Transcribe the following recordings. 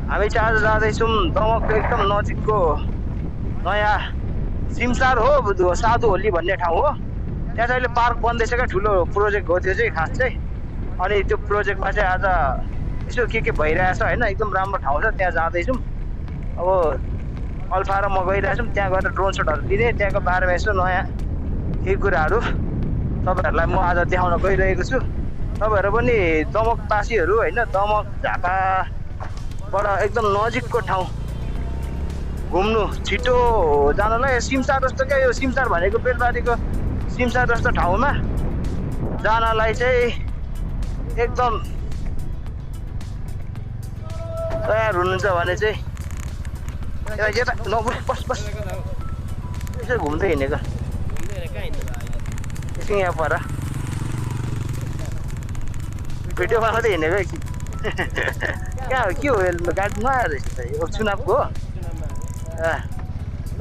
हामी चाहिँ आज जाँदैछौँ दमकको एकदम नजिकको नयाँ सिमसार हो साधु होली भन्ने ठाउँ हो। त्यहाँ चाहिँ अहिले पार्क बन्दैछ क्या, ठुलो प्रोजेक्ट हो त्यो चाहिँ खास चाहिँ। अनि त्यो प्रोजेक्टमा चाहिँ आज यसो के भइरहेछ होइन, एकदम राम्रो ठाउँ छ, त्यहाँ जाँदैछौँ। अब अल्फा र म गइरहेछौँ त्यहाँ गएर ड्रोन सटहरू लिने, त्यहाँको बारेमा यसो नयाँ केही कुराहरू तपाईँहरूलाई म आज देखाउन गइरहेको छु। तपाईँहरू पनि दमकवासीहरू होइन, दमक झापाबाट एकदम नजिकको ठाउँ घुम्नु छिटो जानलाई सिमसार जस्तो क्या, यो सिमसार भनेको बेलबारीको सिमसार जस्तो ठाउँमा जानलाई चाहिँ एकदम तयार हुनुहुन्छ भने चाहिँ यता बस बस यसो घुम्दै हिँडेको एकछिन यहाँ पर भिडियोमा मात्रै हिँडेको एकछिन। कहाँ हो के हो गाडी नआएर रहेछ त, यो चुनावको हो।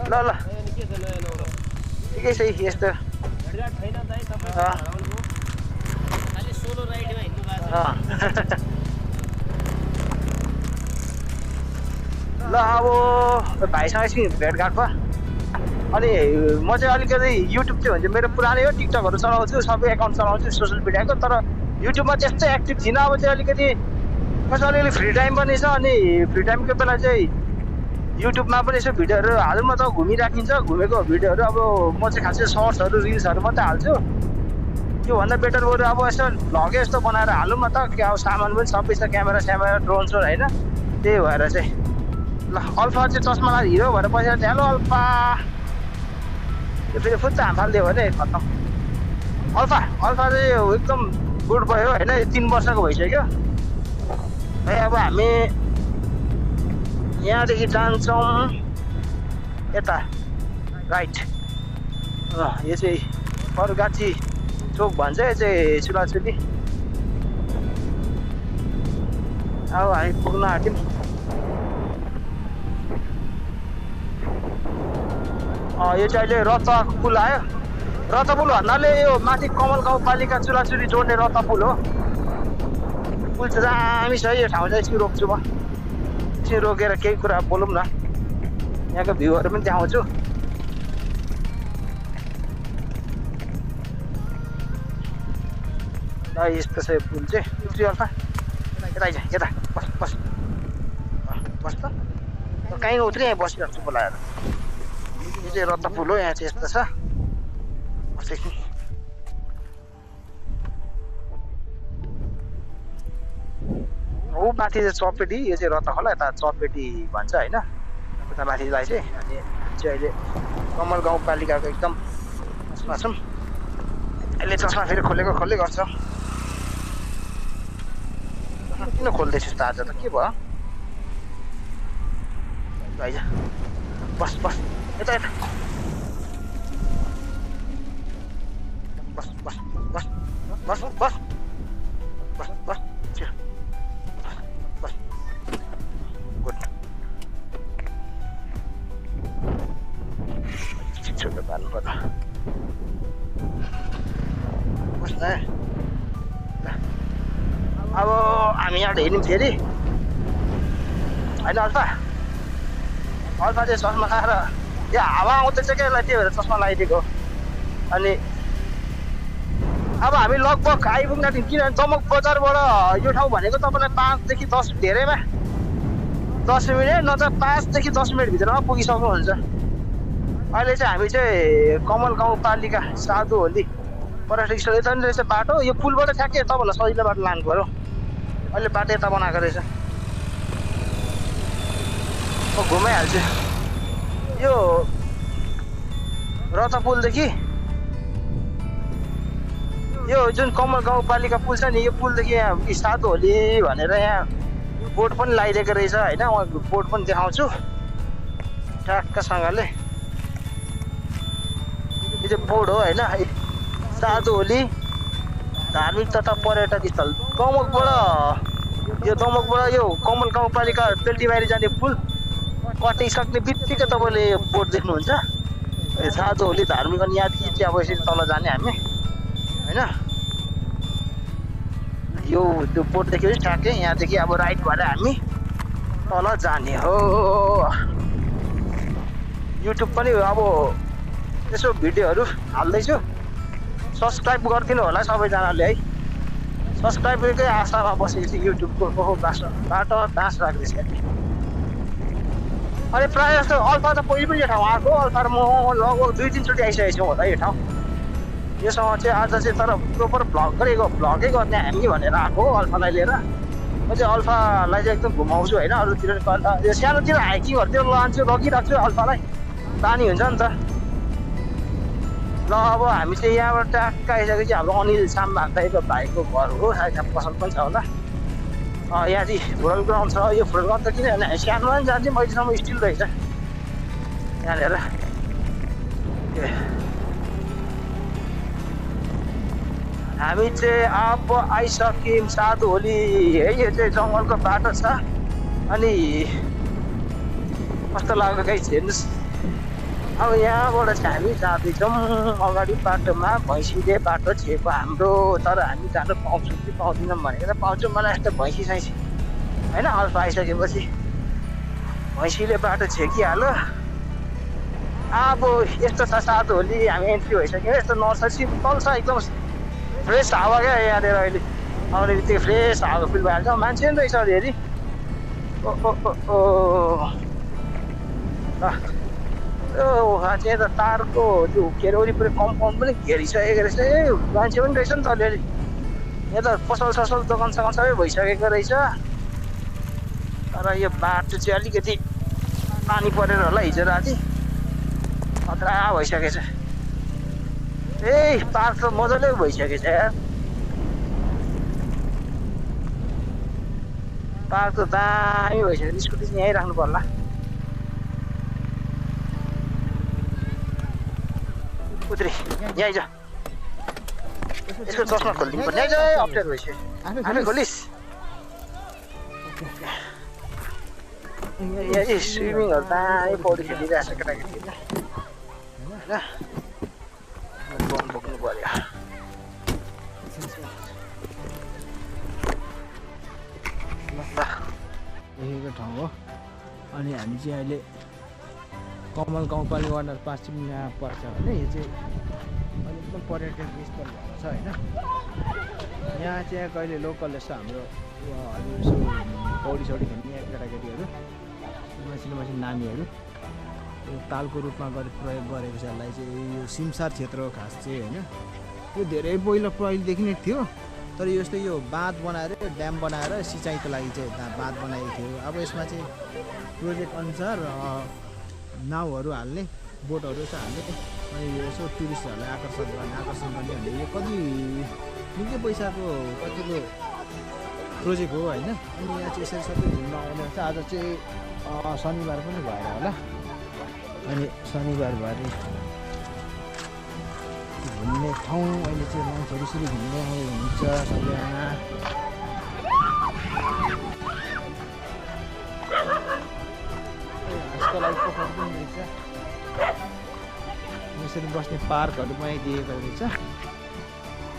ल ल ठिकै छ यस्तो। ल अब भाइसँग एकछिन भेटघाट भयो। अनि म चाहिँ अलिकति युट्युब चाहिँ हुन्छ मेरो पुरानै हो, टिकटकहरू चलाउँछु, सबै एकाउन्ट चलाउँछु सोसियल मिडियाको, तर युट्युबमा त्यस्तै एक्टिभ थिइनँ। अब चाहिँ अलिकति अलिअलि फ्री टाइम पनि छ, अनि फ्री टाइमको बेला चाहिँ युट्युबमा पनि यसो भिडियोहरू हालमा त घुमिराखिन्छ, घुमेको भिडियोहरू। अब म चाहिँ खासै सर्ट्सहरू रिल्सहरू मात्रै हाल्छु। त्योभन्दा बेटर बरु अब यसो भ्लगै यस्तो बनाएर हालौँ न त, क्या अब सामान पनि सबै छ, क्यामेरा ड्रोन सोन होइन। त्यही भएर चाहिँ ल अल्फा चाहिँ चस्मा लाएर हिरो भएर बसेर हेलो अल्फा, त्यो फेरि फुच्चा हाम फालिदियो भने खत्तम। अल्फा चाहिँ एकदम गुड बोय हो होइन, 3 वर्षको भइसक्यो। है अब हामी यहाँदेखि जान्छौँ यता राइट। यो चाहिँ फरगाची चोक भन्छ, यो चाहिँ चुलाचुली। अब हामी पुग्न आँट्यौँ। यो चाहिँ अहिले रथ पुल आयो। रथ पुल भन्नाले यो माथि कमल गाउँपालिका चुलाचुली जोड्ने रथ पुल हो। पुल चाहिँ दामी छ, यो ठाउँ चाहिँ एकछिन रोक्छु म, एकछिन रोकेर केही कुरा बोलौँ न, यहाँको भ्यूहरू पनि देखाउँछु। यस्तो छ यो पुल चाहिँ। उत्रि अल्फा यता आइज, यता बस बस बस त कहीँ उत्रि, यहाँ बसिरहेको छु बोलाएर। यो चाहिँ रथ पुल हो, यहाँ चाहिँ यस्तो छ। ऊ माथि चाहिँ चपेटी, यो चाहिँ रथ खोला, यता चपेटी भन्छ होइन, उता माथिलाई चाहिँ। अनि चाहिँ अहिले कमल गाउँपालिकाको एकदम चस्मा छौँ। अहिले चस्मा फेरि खोल्दै गर्छ। किन खोल्दैछु त आज त, के भयो? आइज बस बस यता यता बस बस बस बस बस बस बस बस गुड। छिटो पार्नु पर्छ। बस न अब हामी यहाँ हिँड्यौँ फेरि होइन। अल्फा चाहिँ चस्मा खाएर यहाँ हावा आउँदैछ क्या, यसलाई त्यही भएर चस्मा लगाइदिएको। अनि अब हामी लगभग आइपुग्न थियौँ, किनभने दमक बजारबाट यो ठाउँ भनेको तपाईँलाई 5 देखि 10 धेरैमा 10 मिनट, नत्र 5 देखि 10 मिनट भित्रमा पुगिसक्नुहुन्छ। अहिले चाहिँ हामी चाहिँ कमल गाउँपालिका साधु होली पर्यटक स्थल यता नि रहेछ बाटो। यो पुलबाट ठ्याक्कै तपाईँलाई सजिलो बाटो लानु पऱ्यो। अहिले बाटो यता बनाएको रहेछ, म घुमाइहाल्छु। यो रथ पुलदेखि यो जुन कमल गाउँपालिका पुल छ नि, यो पुलदेखि यहाँ साधु होली भनेर यहाँ बोर्ड पनि लगाइदिएको रहेछ होइन। म बोर्ड पनि देखाउँछु ठ्याक्कसँगले। यो चाहिँ बोर्ड हो होइन, साधु होली धार्मिक तथा पर्यटक स्थल दमकबाट। यो दमकबाट यो कमल गाउँपालिका बेल्टीबारी जाने पुल कटिसक्ने बित्तिकै तपाईँले यो बोर्ड देख्नुहुन्छ, साधु होली धार्मिक। अनि यहाँदेखि चाहिँ अब यसरी तल जाने हामी होइन। यो त्यो बोर्ड देखेपछि ठ्याक्कै यहाँदेखि अब राइट भएर हामी तल जाने हो। युट्युब पनि अब यसो भिडियोहरू हाल्दैछु, सब्सक्राइब गरिदिनु होला सबैजनाले है। सब्सक्राइबरकै आशामा बसेको छु युट्युबको बाटो बाँस राख्दैछ। अनि प्रायः जस्तो अल्फा त पहिले पनि यो ठाउँ आएको, अल्फा र म लगभग 2-3 चोटि आइसकेको छु होला यो ठाउँ। योसँग चाहिँ आज चाहिँ तर प्रोपर भ्लगै गर्ने हामी भनेर आएको हो अल्फालाई लिएर। म चाहिँ अल्फालाई चाहिँ एकदम घुमाउँछु होइन, अरूतिर यो सानोतिर हाइकिङहरूतिर लान्छु, लगिराख्छु अल्फालाई, बानी हुन्छ नि त। ल अब हामी चाहिँ यहाँबाट ट्याक्क आइसकेपछि हाम्रो अनिल साम्बा दाइको भाइको घर हो, सायद पसल पनि छ होला। यहाँ चाहिँ फुटबल ग्राउन्ड छ। यो फुटबल ग्राउन्ड त किनभने सानोमा पनि जान्थ्यौँ, अहिलेसम्म स्टिल रहेछ यहाँनिर। हामी चाहिँ अब आइसक्यौँ साधुहोली है। यो चाहिँ जङ्गलको बाटो छ। अनि कस्तो लाग्यो गाइस हेर्नुहोस्। अब यहाँबाट चाहिँ हामी जाँदैछौँ। अगाडि बाटोमा भैँसीले बाटो छिएको हाम्रो, तर हामी जानु पाउँछौँ कि पाउँदैनौँ भनेको त पाउँछौँ। मलाई यस्तो भैँसी साइसी होइन, अल्फा आइसकेपछि भैँसीले बाटो छेकिहाल्यो। अब यस्तो छ साधुहोली, हामी एन्ट्री भइसक्यौँ। यस्तो नर्सरी सिम्पल छ, एकदम फ्रेस हावा क्या यहाँनिर। अहिले आउने बित्तिकै फ्रेस हावा फिल भइहाल्छ। मान्छे पनि रहेछ अलिअलि। चाहिँ त तारको त्यो के अरे वरिपरि कम्पाउन्ड पनि घेरिसकेको रहेछ। मान्छे पनि रहेछ नि त अलिअलि। यहाँ त पसल ससल दोकान सोकान सबै भइसकेको रहेछ। तर यो बाटो चाहिँ अलिकति पानी परेर होला हिजो राति, खतरा भइसकेछ। पार्क त मजाले भइसकेछ यार। पार्क त दामी भइसक्यो। स्कुटी चाहिँ यहीँ राख्नु पर्ला। उत्रे यहीँ जा, यसको चस्मा खोलिदिनु पर्ने। यहीँ जा, अप्ठ्यारो भइसक्यो। आफै खोलिस्। यहाँ स्विमिङहरू दामी पौडी खेलिरहेको छ केटाकेटीले होइन। बम बोक्नु पर्यो। यहीको ठाउँ हो। अनि हामी चाहिँ अहिले कमल गाउँपालिका वार्ड नम्बर 5 यहाँ पर्छ होइन। यो चाहिँ एकदम पर्यटक स्थल भएको छ होइन। यहाँ चाहिँ कहिले लोकल यसो हाम्रो यसो पौडी सौडी खेल्ने यहाँ केटाकेटीहरू, मसिनो नानीहरू तालको रूपमा प्रयोग गरेको छ। यसलाई चाहिँ यो सिमसार क्षेत्र हो खास चाहिँ होइन। यो धेरै पहिलेदेखि नै थियो, तर यस्तो यो बाँध बनाएर ड्याम बनाएर सिँचाइको लागि चाहिँ बाँध बनाएको थियो। अब यसमा चाहिँ प्रोजेक्ट अनुसार नाउहरू हाल्ने, बोटहरू चाहिँ हाल्ने, अनि यो यसो टुरिस्टहरूलाई आकर्षण गर्ने भने यो कति निकै पैसाको कतिको प्रोजेक्ट हो होइन। अनि यहाँ चाहिँ यसरी सबै घुम्न आउने हुन्छ। आज चाहिँ शनिबार पनि भएर होला। अनि शनिबार भएर घुम्ने ठाउँ अहिले चाहिँ मान्छेहरू यसरी घुम्न हुन्छ सबैजना। यसको लागि पोखरी पनि रहेछ, यसरी बस्ने पार्कहरू बनाइदिएको रहेछ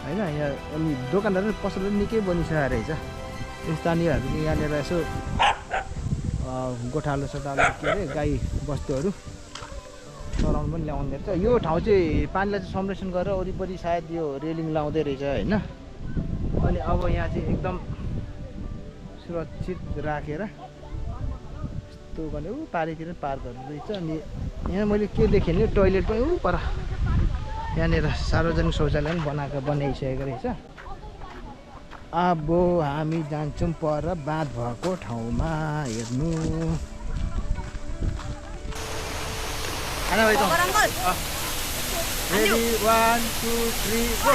होइन। यहाँ अनि दोकानहरू पसल पनि निकै बनिसकेको रहेछ। स्थानीयहरू चाहिँ यहाँनिर यसो गोठालो सोठालो के अरे गाई बस्तुहरू चराउनु पनि ल्याउँदै रहेछ। यो ठाउँ चाहिँ पानीलाई चाहिँ संरक्षण गरेर वरिपरि सायद यो रेलिङ लाउँदै रहेछ होइन। अनि अब यहाँ चाहिँ एकदम सुरक्षित राखेर यस्तो गर्ने पारितिर पार्कहरू रहेछ। अनि यहाँ मैले के देखेँ नि टोइलेट पनि पर यहाँनिर सार्वजनिक शौचालय पनि बनाइसकेको रहेछ। अब हामी जान्छौँ पर बाँध भएको ठाउँमा हेर्नु। Ready 1 2 3 go.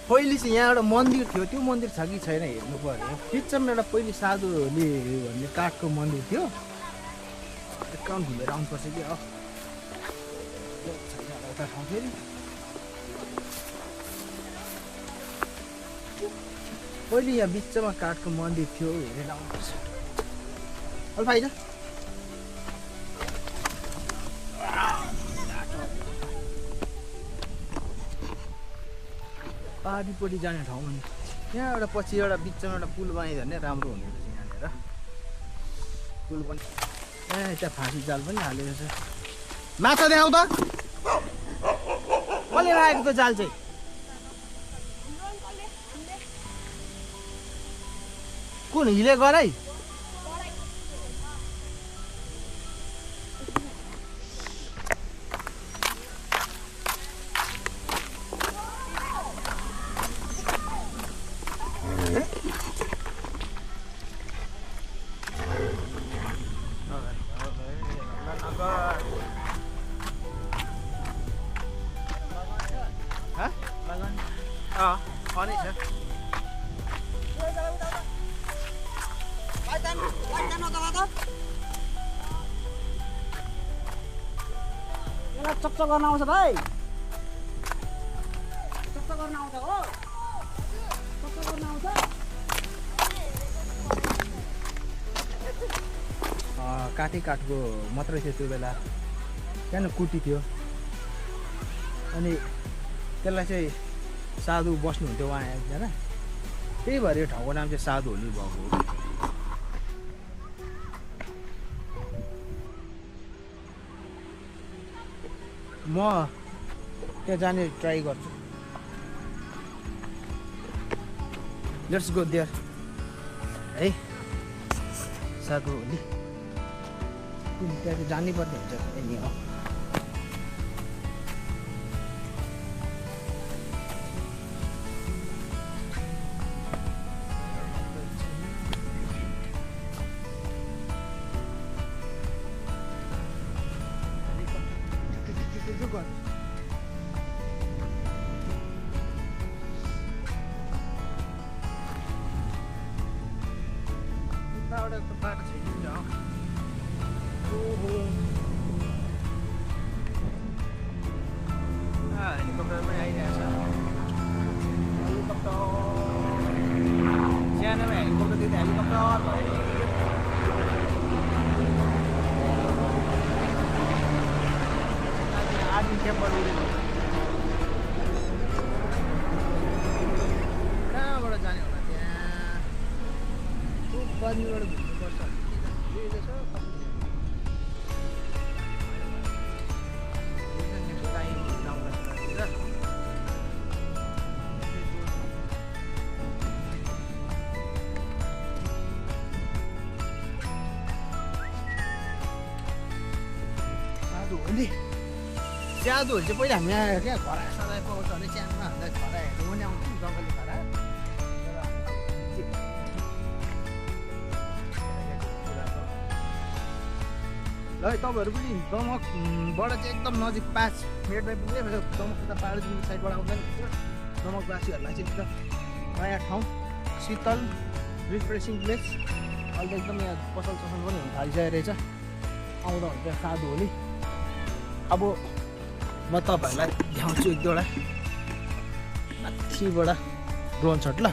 पहिले चाहिँ यहाँ एउटा मन्दिर थियो त्यो मन्दिर छ कि छैन हेर्नु पर्यो बिचमा एउटा पहिले साधुहरूले भन्ने काठको मन्दिर थियो एकाउन्ट घुमेर आउनुपर्छ कि एउटा ठाउँ फेरि पहिले यहाँ बिचमा काठको मन्दिर थियो हेरेर आउनुपर्छ अल फाइदा पहाडीपट्टि जाने ठाउँ भने यहाँ एउटा पछि एउटा बिचमा एउटा पुल बनाइदियो भने राम्रो हुने रहेछ यहाँनिर पुल पनि त्यहाँ फाँसी जाल पनि हालेको छ माछा देखाउ त कसले राखेको त जाल चाहिँ कुन हिले गराइ चक्च गर्न आउँछ भाइ चक्च गर्न आउँछ हो चक्च गर्न आउँछ काठै काठको मात्रै थियो त्यो बेला त्यहाँ कुटी थियो अनि त्यसलाई चाहिँ साधु बस्नुहुन्थ्यो उहाँ एकजना त्यही भएर यो ठाउँको नाम चाहिँ साधु होली भएको हो म त्यहाँ जाने ट्राई गर्छु लेट्स गो देयर है साधु होली त्यहाँ चाहिँ जानै पर्ने हुन्छ नि हो बाटो छैन हेलिकप्टर पनि आइरहेछ हेलिकप्टर सानोमा हेलिकप्टर दिँदा हेलिकप्टर भयो आर्मी क्याम्पबाट उडेको कहाँबाट जाने होला त्यहाँ बदलीबाट घुम्नुपर्छ स्यादुहरू चाहिँ पहिला हामी आएर क्या खरा सजाय पाउँछ भने च्यानमा हामीलाई खराहरू पनि आउँथ्यो नि जङ्गली खरा ल तपाईँहरू पनि दमकबाट चाहिँ एकदम नजिक 5 मिनटमै पुग्दै दमक त पाहाडदेखि साइडबाट आउँदैन दमकवासीहरूलाई चाहिँ एकदम नयाँ ठाउँ शीतल रिफ्रेसिङ प्लेस अहिले एकदम यहाँ पसल ससल पनि हुन थालिसकेको रहेछ आउँदा हुन्छ साधु होली अब म तपाईँहरूलाई देखाउँछु एक दुईवटा माथिबाट ड्रोन सट ल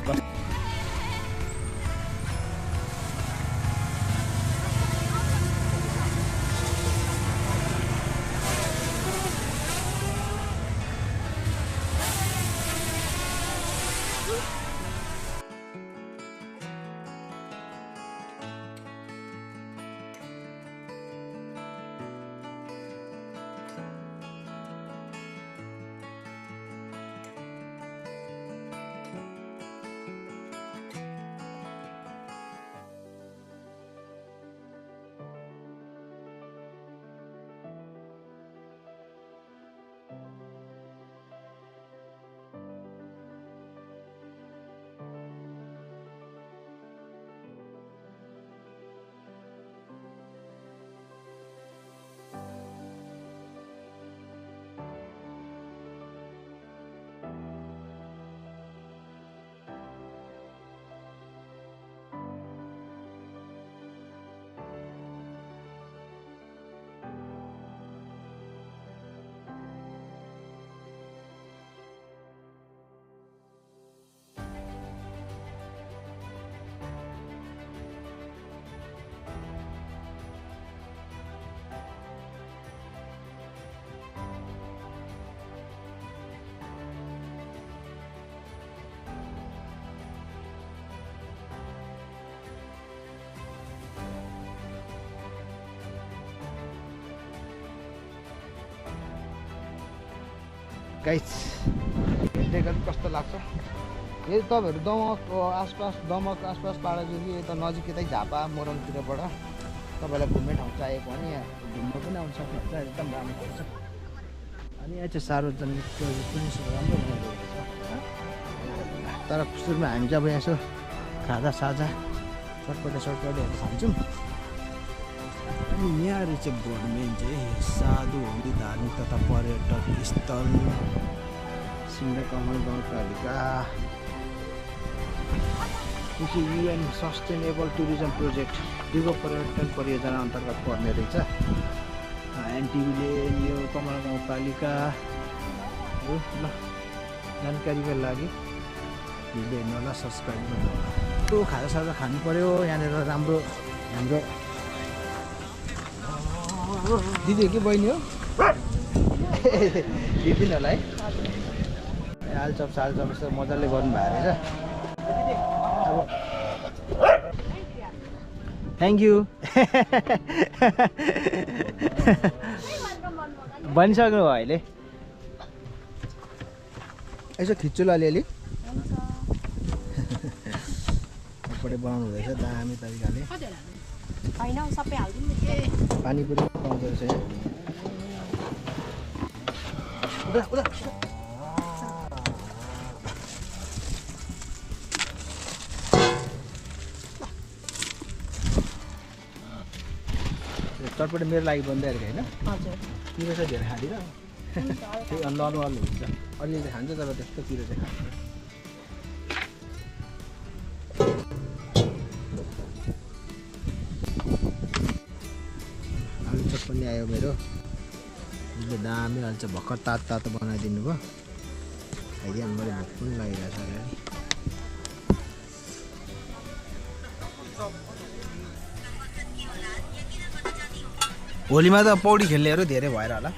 गाइस हेर्दै गर्नु कस्तो लाग्छ। यदि तपाईँहरू दमकको आसपास पाडादेखि यता नजिक यतै झापा मोरङतिरबाट तपाईँलाई घुम्ने ठाउँ चाहिएको भने यहाँ घुम्न पनि आउनु सक्नुहुन्छ। एकदम राम्रो हुन्छ। अनि यहाँ चाहिँ सार्वजनिक टोइलेट पनि राम्रो बनाइदिएको छ। तर सुरुमा हामी चाहिँ अब यसो खाजा साजा चटपटेहरू खान्छौँ। अनि यहाँ चाहिँ गभर्मेन्ट चाहिँ साधु होली धार्मिक तथा पर्यटक स्थल सिङ्गकमल गाउँपालिका UN सस्टेनेबल टुरिज्म प्रोजेक्ट दिगो पर्यटन परियोजना अन्तर्गत पर्ने रहेछ। एनटिभीले यो कमल गाउँपालिका हो। ल जानकारीको लागि भिडियो हेर्नु होला, सब्सक्राइब गर्नु होला। त्यो खाजासाजा खानु पऱ्यो यहाँनिर राम्रो। हाम्रो दिदी हो कि बहिनी हो? दिदी होला है। आलचप सालचप यस्तो मजाले गर्नुभएको रहेछ। Thank you. बनिसक्नु भयो अहिले। यसो खिच्छु ल अलिअलि। एकपट्टि बनाउनु हुँदैछ दामी तरिकाले। पानीपुरी पाउँदो रहेछ यहाँ। चटपटे मेरो लागि बनिरहेको होइन? पिरो चाहिँ धेरै खाँदिनँ। त्यही नर्मल हुन्छ। अलिअलि खान्छ तर त्यस्तो पिरो चाहिँ खान्छ। आलुचप पनि आयो मेरो। यसले दामी हाल्छ। भर्खर तातो बनाइदिनु भयो। खाइदियो मैले भोक पनि लागिरहेको छ अलिअलि। होलीमा त पौडी खेल्नेहरू धेरै भएर होला।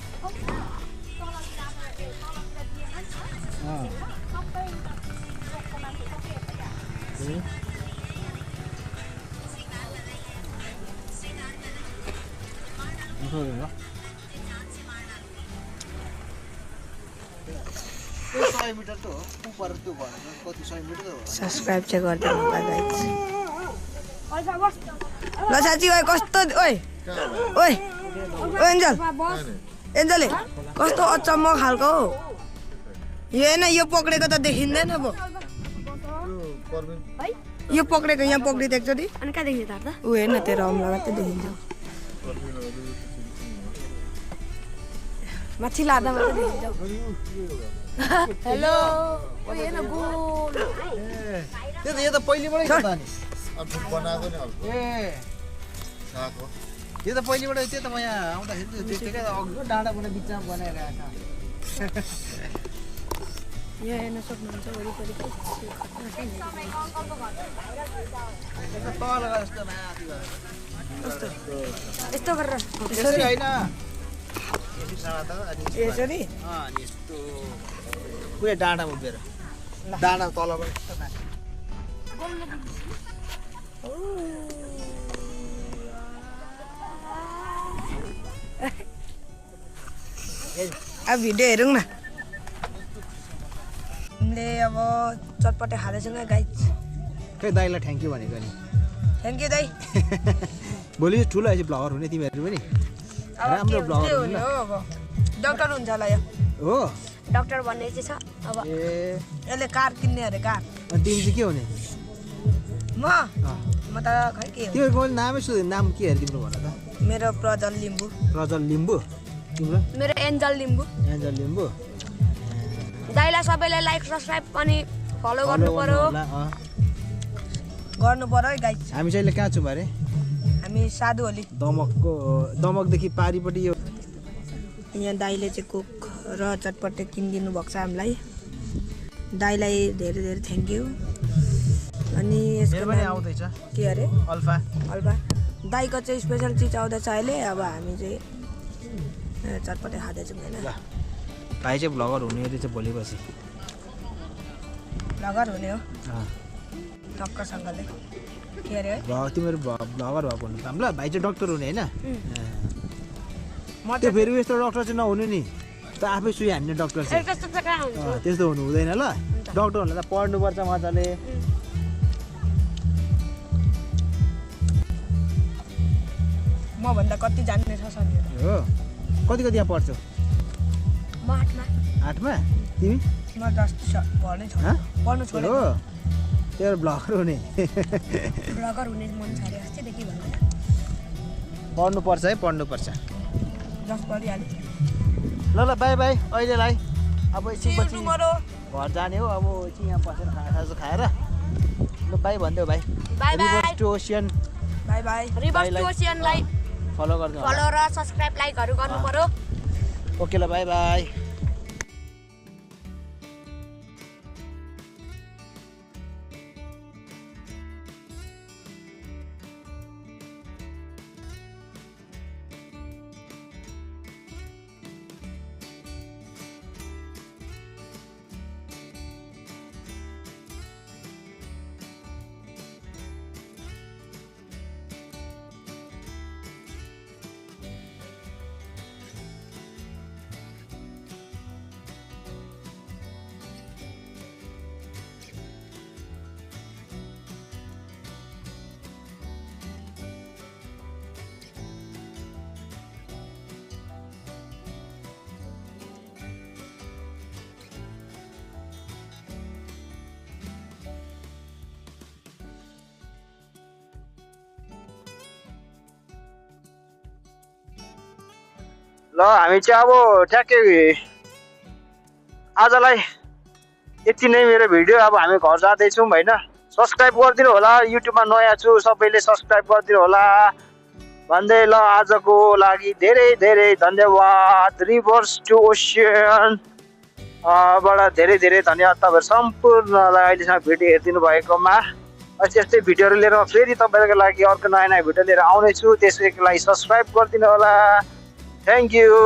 सब्सक्राइब चाहिँ गरिदिनु होला गाइस। ल साथी ओए कस्तो ओए ओए एन्जल एन्जलले कस्तो अचम्म खालको हो यो होइन? यो पक्रेको त देखिँदैन अब। यो पक्रेको यहाँ पक्रिदिएको एकचोटि अनि कहाँ देखिन्छ त? ऊ हेर्न तेरो अम्ला मात्रै देखिन्छ। माथि लाँदा मात्रै देखिन्छ। हेलो हेर्न गोल। त्यो त यो त पहिलेबाटै छ त नि। यो त पहिलेबाट त्यो त म यहाँ आउँदाखेरि त्यतिकै अघिको डाँडा कुनै बिचमा बनाइरहेको छ। यहाँ हेर्न सक्नुहुन्छ वरिपरि यस्तो गरेर यसरी होइन यसरी अनि यस्तो पुरै डाँडा उभिएर डाँडा तलबाट यस्तो माथि। अब भिडियो हेरौँ न। हामीले अब चटपटे खाँदैछौँ क्या गाइस। खै दाइलाई थ्याङ्क यू भनेको नि। थ्याङ्क यू दाइ। भोलि ठुलो आएपछि भ्लगर हुने तिमीहरू पनि राम्रो भ्लगर हुने हो। अब डक्टर हुन्छ होला यो हो। डक्टर भन्ने चाहिँ छ अब। ए यसले कार किन्ने अरे कार। अनि तिमी चाहिँ के हुने? म त खै के हो। तिमीहरूको मैले नामै सोधेँ। नाम के अरे तिम्रो भन त? मेरो प्रजल लिम्बू। प्रजल लिम्बू। तिम्रो? मेरो एन्जल लिम्बू। एन्जल लिम्बू। दाइलाई सबैलाई लाइक सब्सक्राइब अनि फलो गर्नु पर्यो। गर्नु पर्यो है गाइस। हामी चाहिँ अहिले कहाँ छौँ अरे? हामी साधु होली दमकदेखि पारिपट्टि यो यहाँ दाइले चाहिँ कोक र चटपटे किनिदिनु भएको छ हामीलाई। दाइलाई धेरै धेरै थ्याङ्क यू। अनि यसको पनि आउँदैछ के अरे? अल्फा। अल्फा दाइको चाहिँ स्पेसल चिज आउँदैछ अहिले। अब हामी चाहिँ चटपटे खाँदैछौँ होइन। भाइ चाहिँ भ्लगर हुने रहेछ भोलि पछि। भ्लगर हुने हो टक्कसँगले। के अरे है? तिमीहरू भ्लगर भएको हुनु ल। भाइ चाहिँ डक्टर हुने होइन? म त्यो फेरि यस्तो डक्टर चाहिँ नहुनु नि। त आफै सुई हान्ने डक्टर चाहिँ त्यस्तो चाहिँ कहाँ हुन्छ त्यस्तो हुनु हुँदैन ल डक्टरहरूलाई त पढ्नुपर्छ मजाले म भन्दा कति जान्ने छ सनीहरू हो कति कति यहाँ पढ्छौ म 8मा तिमी म 10 पढ्नै हँ? पढ्नु छोडेँ हो तेरो ब्लगर हुने ब्लगर हुने मन छ अरे अस्तिदेखि भन्दैन पढ्नुपर्छ है पढ्नुपर्छ 10 पढिहालेँ ल ल बाई बाई अहिलेलाई अब एकछिनपछि टुमरो घर जाने हो अब एकछिन यहाँ बसेर खाजा खाएर ल बाई भनिदेऊ भाइ bye bye rivers to ocean bye bye rivers to ओसियनलाई फलो गर्नु फलो र सब्स्क्राइब लाइकहरू गर्नु पर्यो ओके ल बाई बाई ल हामी चाहिँ अब ठ्याक्कै आजलाई यति नै मेरो भिडियो अब हामी घर जाँदैछौँ होइन सब्सक्राइब गरिदिनु होला युट्युबमा नयाँ छु सबैले सब्सक्राइब गरिदिनु होला भन्दै ल आजको लागि धेरै धेरै धन्यवाद रिभर्स टु ओसियन बाट धेरै धेरै धन्यवाद तपाईँहरू सम्पूर्णलाई अहिलेसम्म भिडियो हेरिदिनु भएकोमा यस्तै भिडियोहरू लिएर फेरि तपाईँहरूको लागि अर्को नयाँ नयाँ भिडियो लिएर आउनेछु त्यसैको लागि सब्सक्राइब गरिदिनु होला थ्याङ्क यू